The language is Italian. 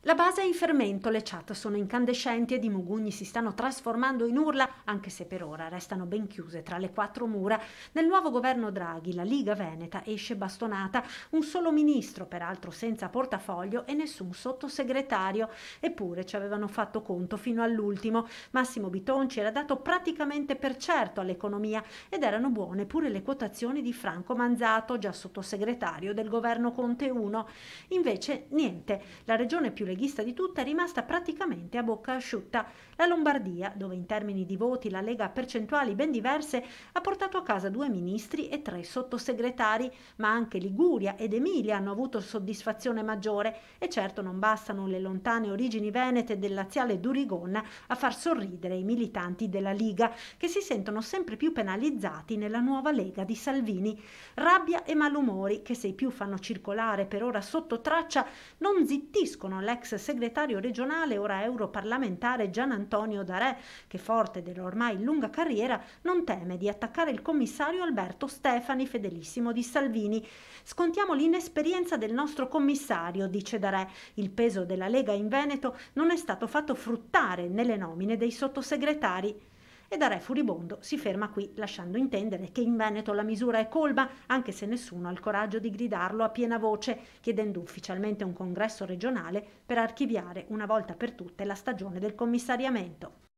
La base è in fermento, le chat sono incandescenti ed i mugugni si stanno trasformando in urla, anche se per ora restano ben chiuse tra le quattro mura. Nel nuovo governo Draghi la Liga Veneta esce bastonata, un solo ministro, peraltro senza portafoglio, e nessun sottosegretario. Eppure ci avevano fatto conto fino all'ultimo. Massimo Bitonci era dato praticamente per certo all'economia ed erano buone pure le quotazioni di Franco Manzato, già sottosegretario del governo Conte 1. Invece niente, la regione più leghista di tutte è rimasta praticamente a bocca asciutta. La Lombardia, dove in termini di voti la Lega ha percentuali ben diverse, ha portato a casa 2 ministri e 3 sottosegretari, ma anche Liguria ed Emilia hanno avuto soddisfazione maggiore e certo non bastano le lontane origini venete del laziale Durigon a far sorridere i militanti della Liga, che si sentono sempre più penalizzati nella nuova Lega di Salvini. Rabbia e malumori che, se i più fanno circolare per ora sotto traccia, non zittiscono l'ex segretario regionale, ora europarlamentare Gian Antonio Darè, che, forte dell'ormai lunga carriera, non teme di attaccare il commissario Alberto Stefani, fedelissimo di Salvini. Scontiamo l'inesperienza del nostro commissario, dice Darè. Il peso della Lega in Veneto non è stato fatto fruttare nelle nomine dei sottosegretari. E Darè furibondo si ferma qui, lasciando intendere che in Veneto la misura è colma, anche se nessuno ha il coraggio di gridarlo a piena voce, chiedendo ufficialmente un congresso regionale per archiviare una volta per tutte la stagione del commissariamento.